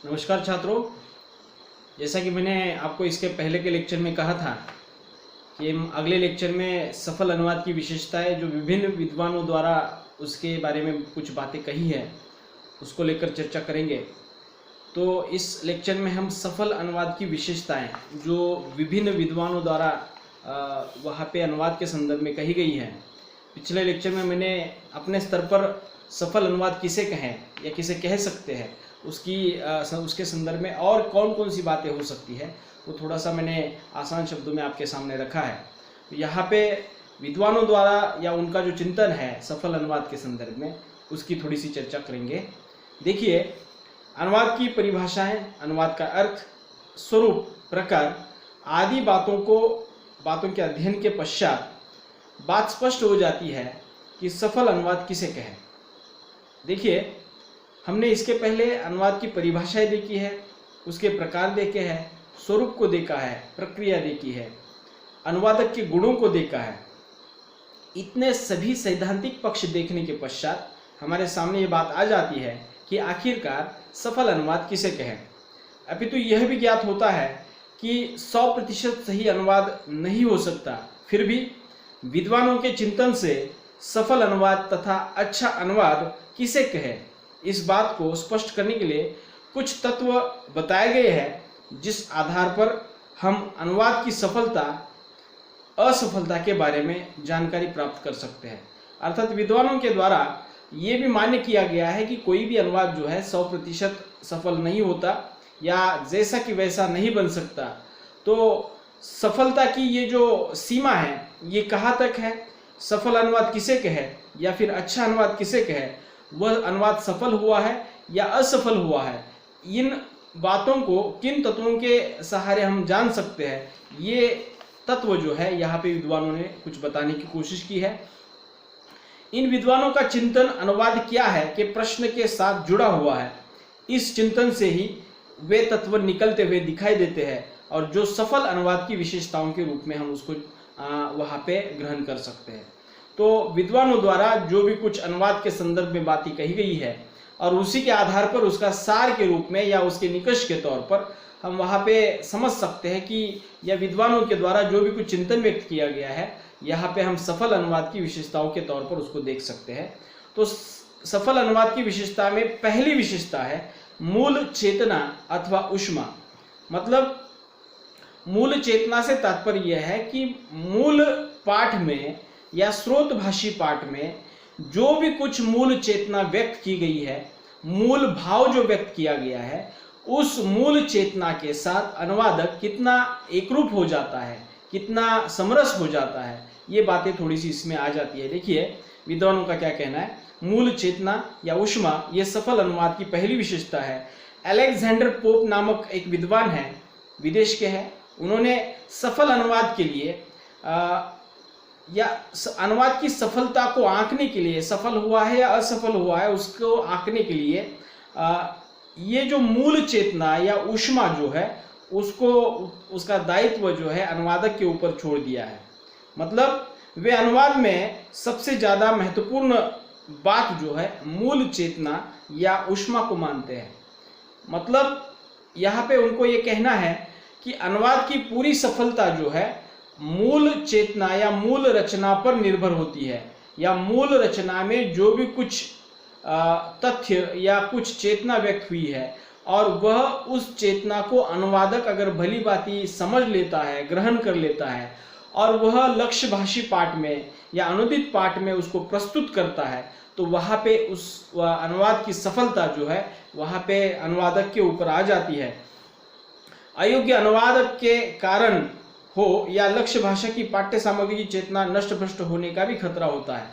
नमस्कार छात्रों। जैसा कि मैंने आपको इसके पहले के लेक्चर में कहा था कि हम अगले लेक्चर में सफल अनुवाद की विशेषताएं जो विभिन्न विद्वानों द्वारा उसके बारे में कुछ बातें कही है उसको लेकर चर्चा करेंगे। तो इस लेक्चर में हम सफल अनुवाद की विशेषताएं जो विभिन्न विद्वानों द्वारा वहाँ पे अनुवाद के संदर्भ में कही गई है। पिछले लेक्चर में मैंने अपने स्तर पर सफल अनुवाद किसे कहें या किसे कह सकते हैं उसके संदर्भ में और कौन कौन सी बातें हो सकती है वो थोड़ा सा मैंने आसान शब्दों में आपके सामने रखा है। तो यहाँ पे विद्वानों द्वारा या उनका जो चिंतन है सफल अनुवाद के संदर्भ में उसकी थोड़ी सी चर्चा करेंगे। देखिए, अनुवाद की परिभाषाएं, अनुवाद का अर्थ, स्वरूप, प्रकार आदि बातों के अध्ययन के पश्चात बात स्पष्ट हो जाती है कि सफल अनुवाद किसे कहें। देखिए, हमने इसके पहले अनुवाद की परिभाषाएं देखी है, उसके प्रकार देखे हैं, स्वरूप को देखा है, प्रक्रिया देखी है, अनुवादक के गुणों को देखा है। इतने सभी सैद्धांतिक पक्ष देखने के पश्चात हमारे सामने ये बात आ जाती है कि आखिरकार सफल अनुवाद किसे कहें। अभी तो यह भी ज्ञात होता है कि 100% सही अनुवाद नहीं हो सकता, फिर भी विद्वानों के चिंतन से सफल अनुवाद तथा अच्छा अनुवाद किसे कहे इस बात को स्पष्ट करने के लिए कुछ तत्व बताए गए हैं जिस आधार पर हम अनुवाद की सफलता असफलता के बारे में जानकारी प्राप्त कर सकते हैं। अर्थात विद्वानों के द्वारा ये भी मान्य किया गया है कि कोई भी अनुवाद जो है 100% सफल नहीं होता या जैसा कि वैसा नहीं बन सकता। तो सफलता की ये जो सीमा है ये कहाँ तक है, सफल अनुवाद किसे कहे या फिर अच्छा अनुवाद किसे कहे, वह अनुवाद सफल हुआ है या असफल हुआ है, इन बातों को किन तत्वों के सहारे हम जान सकते हैं, ये तत्व जो है यहाँ पे विद्वानों ने कुछ बताने की कोशिश की है। इन विद्वानों का चिंतन अनुवाद क्या है के प्रश्न के साथ जुड़ा हुआ है। इस चिंतन से ही वे तत्व निकलते हुए दिखाई देते हैं और जो सफल अनुवाद की विशेषताओं के रूप में हम उसको वहाँ पे ग्रहण कर सकते हैं। तो विद्वानों द्वारा जो भी कुछ अनुवाद के संदर्भ में बातें कही गई है और उसी के आधार पर उसका सार के रूप में या उसके निष्कर्ष के तौर पर हम वहाँ पे समझ सकते हैं कि या विद्वानों के द्वारा जो भी कुछ चिंतन व्यक्त किया गया है यहाँ पे हम सफल अनुवाद की विशेषताओं के तौर पर उसको देख सकते हैं। तो सफल अनुवाद की विशेषता में पहली विशेषता है मूल चेतना अथवा ऊष्मा। मतलब मूल चेतना से तात्पर्य यह है कि मूल पाठ में या स्रोतभाषी पाठ में जो भी कुछ मूल चेतना व्यक्त की गई है, मूल भाव जो व्यक्त किया गया है, उस मूल चेतना के साथ अनुवादक कितना एकरूप हो जाता है, कितना समरस हो जाता है, ये बातें थोड़ी सी इसमें आ जाती है। देखिए विद्वानों का क्या कहना है, मूल चेतना या ऊष्मा ये सफल अनुवाद की पहली विशेषता है। अलेक्जेंडर पोप नामक एक विद्वान है, विदेश के हैं, उन्होंने सफल अनुवाद के लिए या अनुवाद की सफलता को आंकने के लिए, सफल हुआ है या असफल हुआ है उसको आंकने के लिए ये जो मूल चेतना या ऊष्मा जो है उसको, उसका दायित्व जो है अनुवादक के ऊपर छोड़ दिया है। मतलब वे अनुवाद में सबसे ज़्यादा महत्वपूर्ण बात जो है मूल चेतना या ऊष्मा को मानते हैं। मतलब यहाँ पे उनको ये कहना है कि अनुवाद की पूरी सफलता जो है मूल चेतना या मूल रचना पर निर्भर होती है, या मूल रचना में जो भी कुछ तथ्य या कुछ चेतना व्यक्त हुई है और वह उस चेतना को अनुवादक अगर भली भांति समझ लेता है, ग्रहण कर लेता है और वह लक्ष्य भाषी पाठ में या अनुदित पाठ में उसको प्रस्तुत करता है, तो वहाँ पे उस अनुवाद की सफलता जो है वहाँ पे अनुवादक के ऊपर आ जाती है। अयोग्य अनुवादक के कारण हो या लक्ष्य भाषा की पाठ्य सामग्री की चेतना नष्ट भ्रष्ट होने का भी खतरा होता है।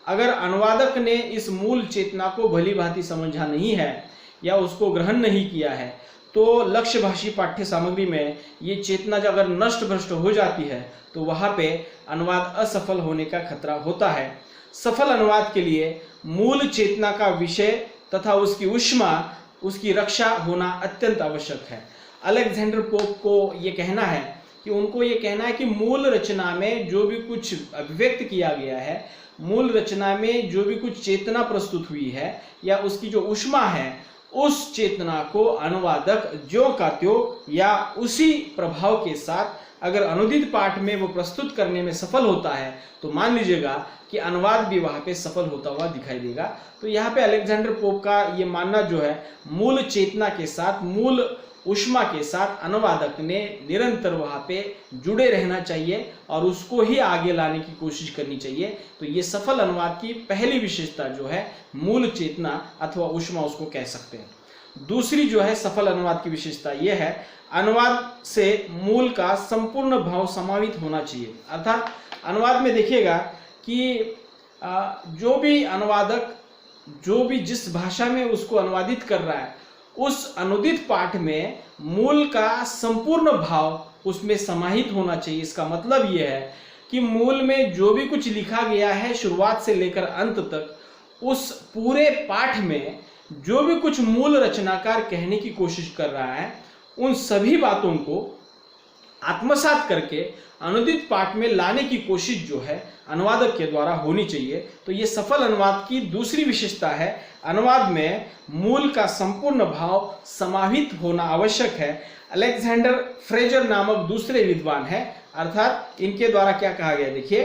अगर अनुवादक ने इस मूल चेतना को भली भांति समझा नहीं है या उसको ग्रहण नहीं किया है तो लक्ष्य भाषी पाठ्य सामग्री में ये चेतना जब अगर नष्ट भ्रष्ट हो जाती है तो वहाँ पे अनुवाद असफल होने का खतरा होता है। सफल अनुवाद के लिए मूल चेतना का विषय तथा उसकी ऊष्मा, उसकी रक्षा होना अत्यंत आवश्यक है। अलेक्जेंडर पोप को ये कहना है कि उनको ये कहना है कि मूल रचना में जो भी कुछ अभिव्यक्त किया गया है, मूल रचना में जो भी कुछ चेतना प्रस्तुत हुई है या उसकी जो ऊष्मा है उस चेतना को अनुवादक ज्यों का त्यों या उसी प्रभाव के साथ अगर अनुदित पाठ में वो प्रस्तुत करने में सफल होता है तो मान लीजिएगा कि अनुवाद भी वहाँ पे सफल होता हुआ दिखाई देगा। तो यहाँ पे अलेक्जेंडर पोप का ये मानना जो है, मूल चेतना के साथ, मूल ऊष्मा के साथ अनुवादक ने निरंतर वहाँ पे जुड़े रहना चाहिए और उसको ही आगे लाने की कोशिश करनी चाहिए। तो ये सफल अनुवाद की पहली विशेषता जो है मूल चेतना अथवा ऊष्मा उसको कह सकते हैं। दूसरी जो है सफल अनुवाद की विशेषता ये है, अनुवाद से मूल का संपूर्ण भाव समावित होना चाहिए। अर्थात अनुवाद में देखिएगा कि जो भी अनुवादक जो भी जिस भाषा में उसको अनुवादित कर रहा है उस अनुदित पाठ में मूल का संपूर्ण भाव उसमें समाहित होना चाहिए। इसका मतलब यह है कि मूल में जो भी कुछ लिखा गया है शुरुआत से लेकर अंत तक, उस पूरे पाठ में जो भी कुछ मूल रचनाकार कहने की कोशिश कर रहा है उन सभी बातों को आत्मसात करके अनुदित पाठ में लाने की कोशिश जो है अनुवादक के द्वारा होनी चाहिए। तो ये सफल अनुवाद की दूसरी विशेषता है, अनुवाद में मूल का संपूर्ण भाव समाहित होना आवश्यक है। अलेक्जेंडर फ्रेजर नामक दूसरे विद्वान है, अर्थात इनके द्वारा क्या कहा गया, देखिए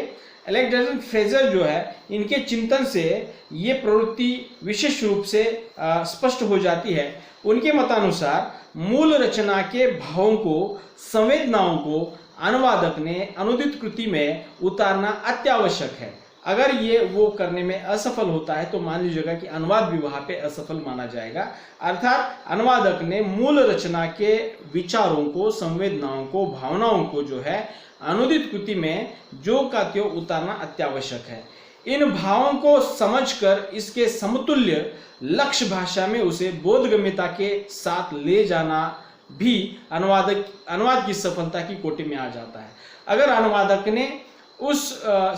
अलेक्जेंडर फ्रेजर जो है, इनके चिंतन से ये प्रवृत्ति विशेष रूप से स्पष्ट हो जाती है। उनके मतानुसार मूल रचना के भावों को, संवेदनाओं को अनुवादक ने अनुदित कृति में उतारना अत्यावश्यक है। अगर ये वो करने में असफल होता है तो मान लीजिएगा कि अनुवाद भी वहां पे असफल माना जाएगा। अर्थात अनुवादक ने मूल रचना के विचारों को, संवेदनाओं को, भावनाओं को जो है अनुदित कृति में जो का त्यों उतारना अत्यावश्यक है। इन भावों को समझकर इसके समतुल्य लक्ष्य भाषा में उसे बोधगम्यता के साथ ले जाना भी अनुवाद की सफलता की कोटि में आ जाता है। अगर अनुवादक ने उस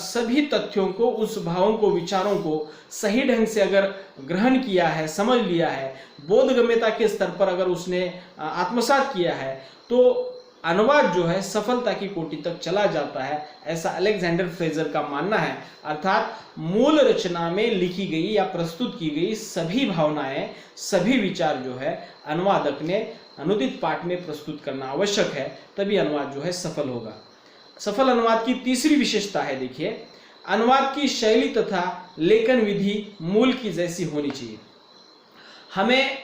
सभी तथ्यों को, उस भावों को, विचारों को सही ढंग से अगर ग्रहण किया है, समझ लिया है, बोधगम्यता के स्तर पर अगर उसने आत्मसात किया है, तो अनुवाद जो है सफलता की कोटि तक चला जाता है, ऐसा अलेक्जेंडर फ्रेजर का मानना है। अर्थात मूल रचना में लिखी गई या प्रस्तुत की गई सभी भावनाएं, सभी विचार जो है अनुवादक ने अनुदित पाठ में प्रस्तुत करना आवश्यक है, तभी अनुवाद जो है सफल होगा। सफल अनुवाद की तीसरी विशेषता है, देखिए अनुवाद की शैली तथा लेखन विधि मूल की जैसी होनी चाहिए। हमें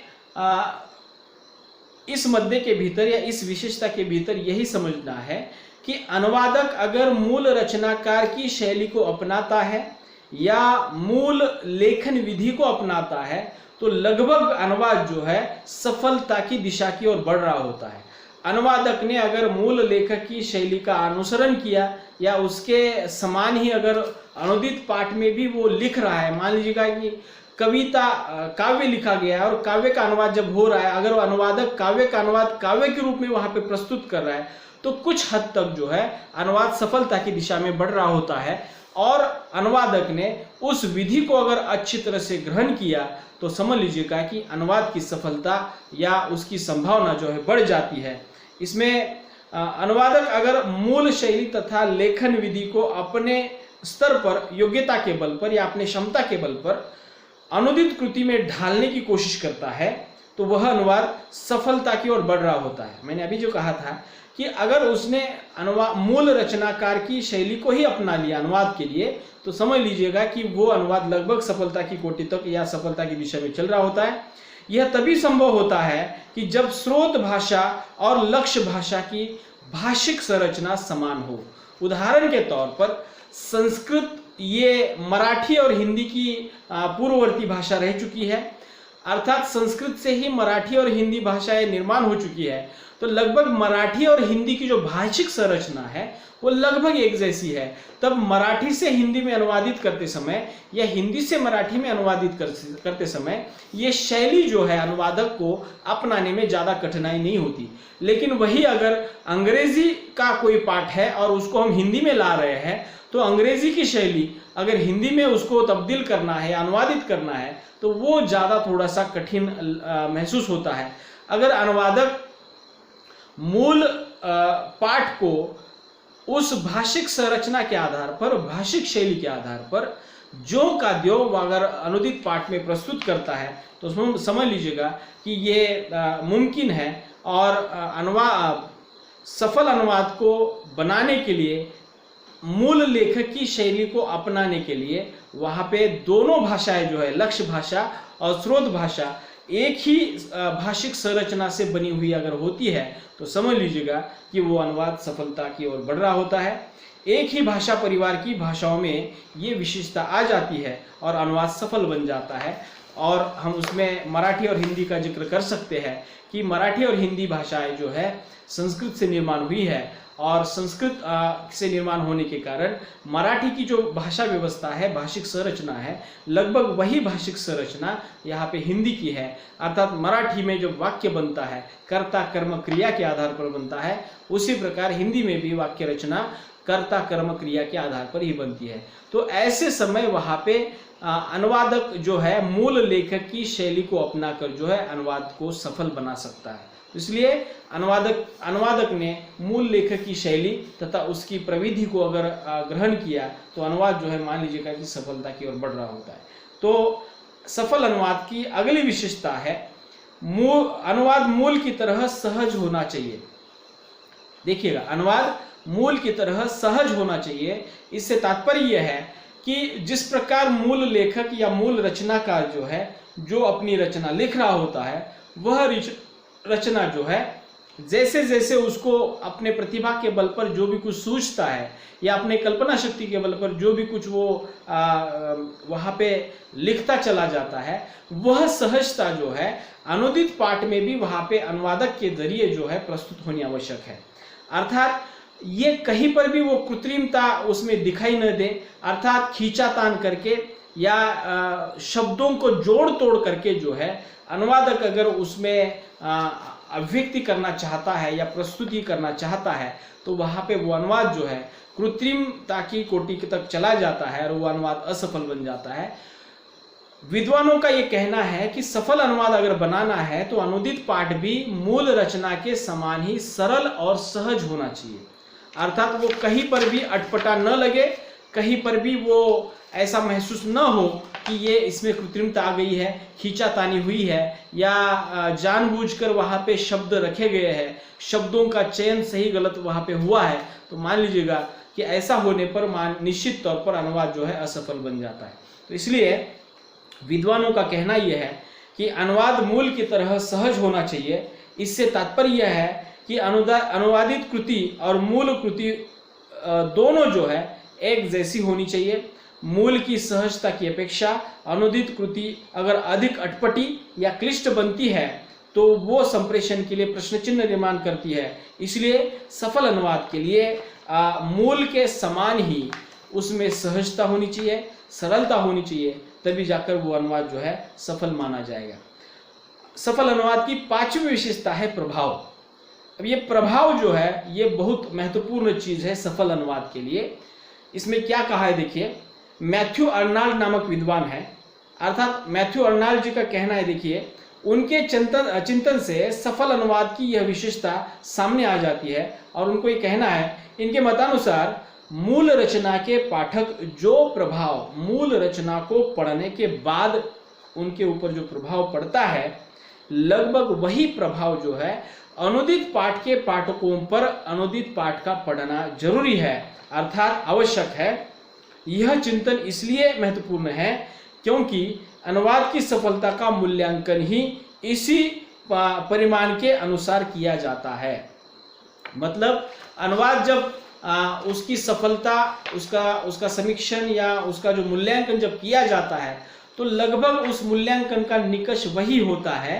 इस मध्य के भीतर या इस विशेषता के भीतर यही समझना है कि अनुवादक अगर मूल रचनाकार की शैली को अपनाता है या मूल लेखन विधि को अपनाता है तो लगभग अनुवाद जो है सफलता की दिशा की ओर बढ़ रहा होता है। अनुवादक ने अगर मूल लेखक की शैली का अनुसरण किया या उसके समान ही अगर अनुदित पाठ में भी वो लिख रहा है, मान लीजिएगा कि कविता, काव्य लिखा गया है और काव्य का अनुवाद जब हो रहा है, अगर वो अनुवादक काव्य का अनुवाद काव्य के रूप में वहां पे प्रस्तुत कर रहा है तो कुछ हद तक जो है अनुवाद सफलता की दिशा में बढ़ रहा होता है। और अनुवादक ने उस विधि को अगर अच्छी तरह से ग्रहण किया तो समझ लीजिएगा कि अनुवाद की सफलता या उसकी संभावना जो है बढ़ जाती है। इसमें अनुवादक अगर मूल शैली तथा लेखन विधि को अपने स्तर पर, योग्यता के बल पर या अपने क्षमता के बल पर अनुदित कृति में ढालने की कोशिश करता है तो वह अनुवाद सफलता की ओर बढ़ रहा होता है। मैंने अभी जो कहा था कि अगर उसने मूल रचनाकार की शैली को ही अपना लिया अनुवाद के लिए तो समझ लीजिएगा कि वो अनुवाद लगभग सफलता की कोटि तक या सफलता की दिशा में चल रहा होता है। यह तभी संभव होता है कि जब स्रोत भाषा और लक्ष्य भाषा की भाषिक संरचना समान हो। उदाहरण के तौर पर संस्कृत ये मराठी और हिंदी की पूर्ववर्ती भाषा रह चुकी है, अर्थात संस्कृत से ही मराठी और हिंदी भाषाएं निर्माण हो चुकी है। तो लगभग मराठी और हिंदी की जो भाषिक संरचना है वो लगभग एक जैसी है। तब मराठी से हिंदी में अनुवादित करते समय या हिंदी से मराठी में अनुवादित करते समय ये शैली जो है अनुवादक को अपनाने में ज़्यादा कठिनाई नहीं होती। लेकिन वही अगर अंग्रेजी का कोई पाठ है और उसको हम हिंदी में ला रहे हैं तो अंग्रेजी की शैली अगर हिंदी में उसको तब्दील करना है, अनुवादित करना है तो वो ज़्यादा थोड़ा सा कठिन महसूस होता है। अगर अनुवादक मूल पाठ को उस भाषिक संरचना के आधार पर, भाषिक शैली के आधार पर ज्यों का त्यों वो अगर अनुदित पाठ में प्रस्तुत करता है तो उसमें समझ लीजिएगा कि ये मुमकिन है। और सफल अनुवाद को बनाने के लिए, मूल लेखक की शैली को अपनाने के लिए वहाँ पे दोनों भाषाएं जो है, लक्ष्य भाषा और स्रोत भाषा, एक ही भाषिक संरचना से बनी हुई अगर होती है तो समझ लीजिएगा कि वो अनुवाद सफलता की ओर बढ़ रहा होता है। एक ही भाषा परिवार की भाषाओं में ये विशेषता आ जाती है और अनुवाद सफल बन जाता है। और हम उसमें मराठी और हिंदी का जिक्र कर सकते हैं कि मराठी और हिंदी भाषाएं जो है संस्कृत से निर्माण हुई है, और संस्कृत से निर्माण होने के कारण मराठी की जो भाषा व्यवस्था है, भाषिक संरचना है, लगभग वही भाषिक संरचना यहाँ पे हिंदी की है। अर्थात मराठी में जो वाक्य बनता है कर्ता कर्म क्रिया के आधार पर बनता है, उसी प्रकार हिंदी में भी वाक्य रचना कर्ता कर्म क्रिया के आधार पर ही बनती है। तो ऐसे समय वहाँ पे अनुवादक जो है मूल लेखक की शैली को अपनाकर जो है अनुवाद को सफल बना सकता है। इसलिए अनुवादक ने मूल लेखक की शैली तथा उसकी प्रविधि को अगर ग्रहण किया तो अनुवाद जो है मान लीजिएगा कि सफलता की ओर बढ़ रहा होता है। तो सफल अनुवाद की अगली विशेषता है अनुवाद मूल की तरह सहज होना चाहिए। देखिएगा, अनुवाद मूल की तरह सहज होना चाहिए। इससे तात्पर्य यह है कि जिस प्रकार मूल लेखक या मूल रचनाकार जो है, जो अपनी रचना लिख रहा होता है, वह रचना जो है जैसे जैसे उसको अपने प्रतिभा के बल पर जो भी कुछ सूझता है या अपने कल्पना शक्ति के बल पर जो भी कुछ वो वहाँ पे लिखता चला जाता है, वह सहजता जो है अनुदित पाठ में भी वहाँ पे अनुवादक के जरिए जो है प्रस्तुत होनी आवश्यक है। अर्थात ये कहीं पर भी वो कृत्रिमता उसमें दिखाई न दे, अर्थात खींचातान करके या शब्दों को जोड़ तोड़ करके जो है अनुवादक अगर उसमें अभिव्यक्ति करना चाहता है या प्रस्तुति करना चाहता है तो वहाँ पे वो अनुवाद जो है कृत्रिमता की कोटि तक चला जाता है और वो अनुवाद असफल बन जाता है। विद्वानों का ये कहना है कि सफल अनुवाद अगर बनाना है तो अनुदित पाठ भी मूल रचना के समान ही सरल और सहज होना चाहिए। अर्थात वो कहीं पर भी अटपटा न लगे, कहीं पर भी वो ऐसा महसूस न हो कि ये इसमें कृत्रिमता आ गई है, खींचातानी हुई है या जानबूझकर वहाँ पे शब्द रखे गए हैं, शब्दों का चयन सही गलत वहाँ पे हुआ है, तो मान लीजिएगा कि ऐसा होने पर निश्चित तौर पर अनुवाद जो है असफल बन जाता है। तो इसलिए विद्वानों का कहना यह है कि अनुवाद मूल की तरह सहज होना चाहिए। इससे तात्पर्य यह है कि अनुवादित कृति और मूल कृति दोनों जो है एक जैसी होनी चाहिए। मूल की सहजता की अपेक्षा अनुदित कृति अगर अधिक अटपटी या क्लिष्ट बनती है तो वो संप्रेषण के लिए प्रश्न चिन्ह निर्माण करती है। इसलिए सफल अनुवाद के लिए मूल के समान ही उसमें सहजता होनी चाहिए, सरलता होनी चाहिए, तभी जाकर वो अनुवाद जो है सफल माना जाएगा। सफल अनुवाद की पांचवी विशेषता है प्रभाव। अब ये प्रभाव जो है ये बहुत महत्वपूर्ण चीज है सफल अनुवाद के लिए। इसमें क्या कहा है देखिए, मैथ्यू अर्नाल्ड नामक विद्वान है, अर्थात मैथ्यू अर्नाल्ड जी का कहना है, देखिए उनके चिंतन से सफल अनुवाद की यह विशेषता सामने आ जाती है। और उनको ये कहना है, इनके मतानुसार मूल रचना के पाठक जो प्रभाव मूल रचना को पढ़ने के बाद उनके ऊपर जो प्रभाव पड़ता है, लगभग वही प्रभाव जो है अनुदित पाठ के पाठकों पर अनुदित पाठ का पढ़ना जरूरी है, अर्थात आवश्यक है। यह चिंतन इसलिए महत्वपूर्ण है क्योंकि अनुवाद की सफलता का मूल्यांकन ही इसी परिमाण के अनुसार किया जाता है। मतलब अनुवाद जब उसकी सफलता, उसका समीक्षण या उसका जो मूल्यांकन जब किया जाता है तो लगभग उस मूल्यांकन का निकष वही होता है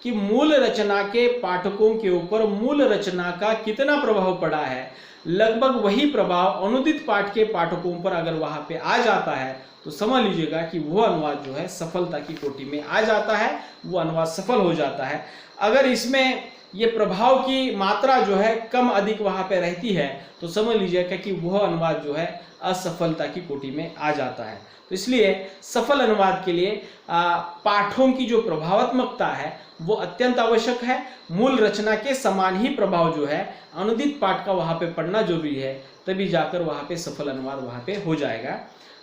कि मूल रचना के पाठकों के ऊपर मूल रचना का कितना प्रभाव पड़ा है। लगभग वही प्रभाव अनुदित पाठ के पाठकों पर अगर वहां पे आ जाता है तो समझ लीजिएगा कि वो अनुवाद जो है सफलता की कोटि में आ जाता है, वो अनुवाद सफल हो जाता है। अगर इसमें ये प्रभाव की मात्रा जो है कम अधिक वहां पे रहती है तो समझ लीजिएगा कि वह अनुवाद जो है असफलता की कोटि में आ जाता है। तो इसलिए सफल अनुवाद के लिए पाठों की जो प्रभावात्मकता है वो अत्यंत आवश्यक है। मूल रचना के समान ही प्रभाव जो है अनुदित पाठ का वहां पे पढ़ना जरूरी है, तभी जाकर वहां पे सफल अनुवाद वहां पे हो जाएगा।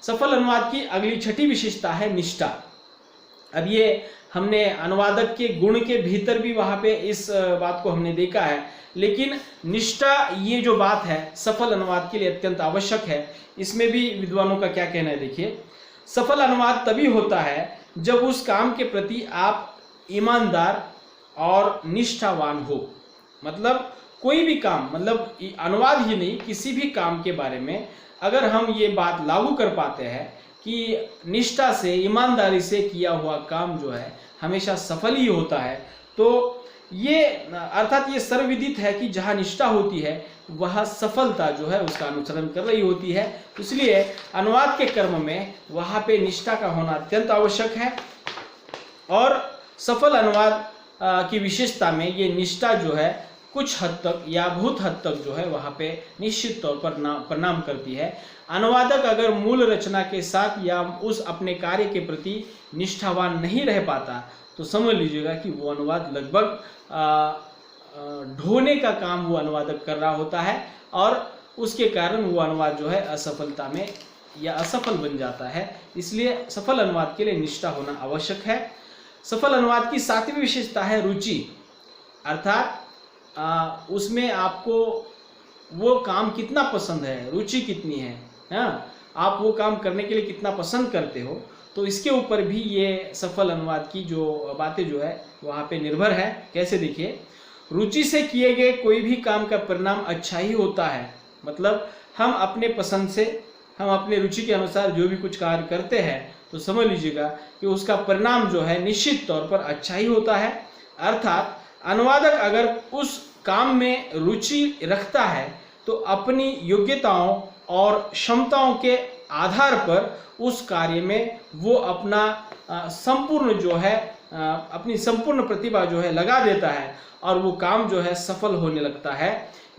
सफल अनुवाद की अगली छठी विशेषता है निष्ठा। अब ये हमने अनुवादक के गुण के भीतर भी वहां पे इस बात को हमने देखा है, लेकिन निष्ठा ये जो बात है सफल अनुवाद के लिए अत्यंत आवश्यक है। इसमें भी विद्वानों का क्या कहना है, देखिए, सफल अनुवाद तभी होता है जब उस काम के प्रति आप ईमानदार और निष्ठावान हो। मतलब कोई भी काम, मतलब अनुवाद ही नहीं, किसी भी काम के बारे में अगर हम ये बात लागू कर पाते हैं कि निष्ठा से, ईमानदारी से किया हुआ काम जो है हमेशा सफल ही होता है, तो ये अर्थात ये सर्वविदित है कि जहाँ निष्ठा होती है वह सफलता जो है उसका अनुसरण कर रही होती है। इसलिए अनुवाद के कर्म में वहाँ पे निष्ठा का होना अत्यंत आवश्यक है। और सफल अनुवाद की विशेषता में ये निष्ठा जो है कुछ हद तक या बहुत हद तक जो है वहाँ पे निश्चित तौर पर परिणाम करती है। अनुवादक अगर मूल रचना के साथ या उस अपने कार्य के प्रति निष्ठावान नहीं रह पाता तो समझ लीजिएगा कि वो अनुवाद लगभग ढोने का काम वो अनुवादक कर रहा होता है और उसके कारण वो अनुवाद जो है असफलता में या असफल बन जाता है। इसलिए सफल अनुवाद के लिए निष्ठा होना आवश्यक है। सफल अनुवाद की सातवीं विशेषता है रुचि, अर्थात उसमें आपको वो काम कितना पसंद है, रुचि कितनी है, हाँ, आप वो काम करने के लिए कितना पसंद करते हो, तो इसके ऊपर भी ये सफल अनुवाद की जो बातें जो है वहाँ पे निर्भर है। कैसे, देखिए, रुचि से किए गए कोई भी काम का परिणाम अच्छा ही होता है। मतलब हम अपने पसंद से, हम अपने रुचि के अनुसार जो भी कुछ कार्य करते हैं तो समझ लीजिएगा कि उसका परिणाम जो है निश्चित तौर पर अच्छा ही होता है। अर्थात अनुवादक अगर उस काम में रुचि रखता है तो अपनी योग्यताओं और क्षमताओं के आधार पर उस कार्य में वो अपना संपूर्ण जो है अपनी संपूर्ण प्रतिभा जो है लगा देता है और वो काम जो है सफल होने लगता है।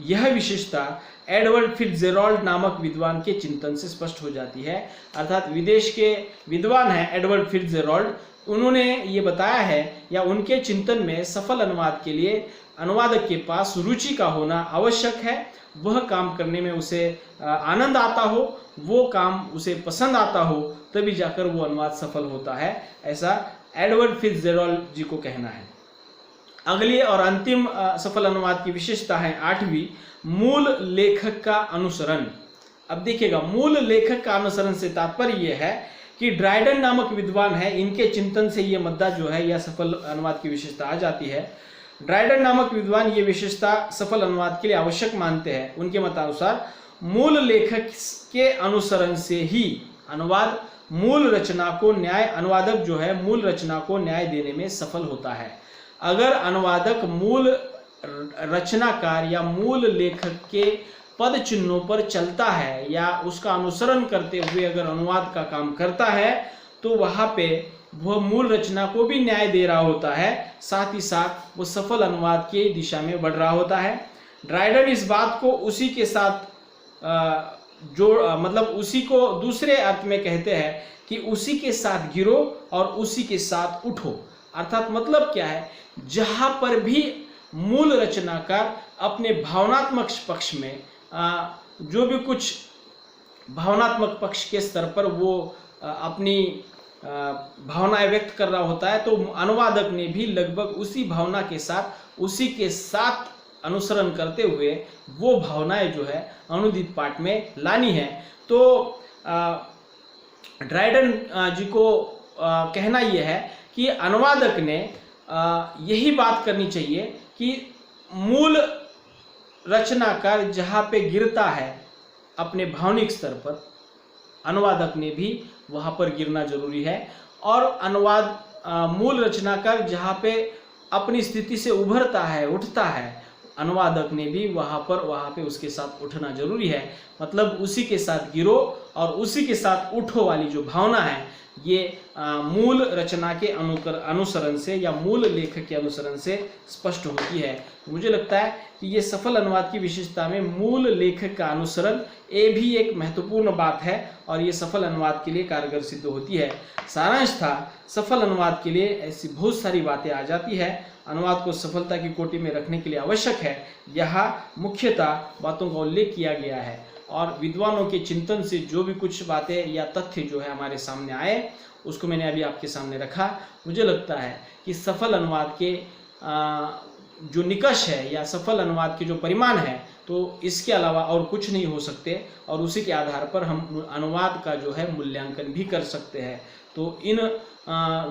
यह विशेषता एडवर्ड फिट्जजेराल्ड नामक विद्वान के चिंतन से स्पष्ट हो जाती है। अर्थात विदेश के विद्वान हैं एडवर्ड फिट्जजेराल्ड, उन्होंने ये बताया है या उनके चिंतन में सफल अनुवाद के लिए अनुवादक के पास रुचि का होना आवश्यक है। वह काम करने में उसे आनंद आता हो, वो काम उसे पसंद आता हो, तभी जाकर वो अनुवाद सफल होता है, ऐसा एडवर्ड फिट्जजेराल्ड जी को कहना है। अगली और अंतिम सफल अनुवाद की विशेषता है आठवीं, मूल लेखक का अनुसरण। अब देखिएगा, मूल लेखक का अनुसरण से तात्पर्य यह है कि ड्राइडन नामक विद्वान है, इनके चिंतन से ये मुद्दा जो है यह सफल अनुवाद की विशेषता आ जाती है। ड्राइडन नामक विद्वान ये विशेषता सफल अनुवाद के लिए आवश्यक मानते हैं। उनके मतानुसार मूल लेखक के अनुसरण से ही अनुवाद मूल रचना को न्याय, अनुवादक जो है मूल रचना को न्याय देने में सफल होता है। अगर अनुवादक मूल रचनाकार या मूल लेखक के पद चिन्हों पर चलता है या उसका अनुसरण करते हुए अगर अनुवाद का काम करता है तो वहाँ पे वह मूल रचना को भी न्याय दे रहा होता है, साथ ही साथ वो सफल अनुवाद की दिशा में बढ़ रहा होता है। ड्राइडन इस बात को उसी के साथ मतलब उसी को दूसरे अर्थ में कहते हैं कि उसी के साथ गिरो और उसी के साथ उठो। अर्थात मतलब क्या है, जहाँ पर भी मूल रचनाकार अपने भावनात्मक पक्ष में जो भी कुछ भावनात्मक पक्ष के स्तर पर वो अपनी भावनाएं व्यक्त कर रहा होता है, तो अनुवादक ने भी लगभग उसी भावना के साथ, उसी के साथ अनुसरण करते हुए वो भावनाएं जो है अनुदित पाठ में लानी है। तो ड्राइडन जी को कहना यह है कि अनुवादक ने यही बात करनी चाहिए कि मूल रचनाकार जहाँ पे गिरता है अपने भावनिक स्तर पर, अनुवादक ने भी वहाँ पर गिरना जरूरी है। और अनुवाद मूल रचनाकार जहाँ पे अपनी स्थिति से उभरता है, उठता है, अनुवादक ने भी वहाँ पे उसके साथ उठना जरूरी है। मतलब उसी के साथ गिरो और उसी के साथ उठो वाली जो भावना है, ये मूल रचना के अनुसरण से या मूल लेखक के अनुसरण से स्पष्ट होती है। मुझे लगता है कि ये सफल अनुवाद की विशेषता में मूल लेखक का अनुसरण ये भी एक महत्वपूर्ण बात है और ये सफल अनुवाद के लिए कारगर सिद्ध होती है। सारांश था, सफल अनुवाद के लिए ऐसी बहुत सारी बातें आ जाती है। अनुवाद को सफलता की कोटि में रखने के लिए आवश्यक है, यहाँ मुख्यतः बातों का उल्लेख किया गया है। और विद्वानों के चिंतन से जो भी कुछ बातें या तथ्य जो है हमारे सामने आए उसको मैंने अभी आपके सामने रखा। मुझे लगता है कि सफल अनुवाद के जो निकष है या सफल अनुवाद के जो परिमाण है तो इसके अलावा और कुछ नहीं हो सकते, और उसी के आधार पर हम अनुवाद का जो है मूल्यांकन भी कर सकते हैं। तो इन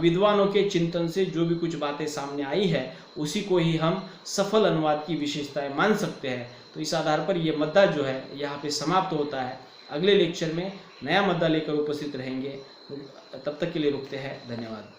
विद्वानों के चिंतन से जो भी कुछ बातें सामने आई है उसी को ही हम सफल अनुवाद की विशेषताएं मान सकते हैं। तो इस आधार पर ये मुद्दा जो है यहाँ पे समाप्त होता है। अगले लेक्चर में नया मुद्दा लेकर उपस्थित रहेंगे। तब तक के लिए रुकते हैं। धन्यवाद।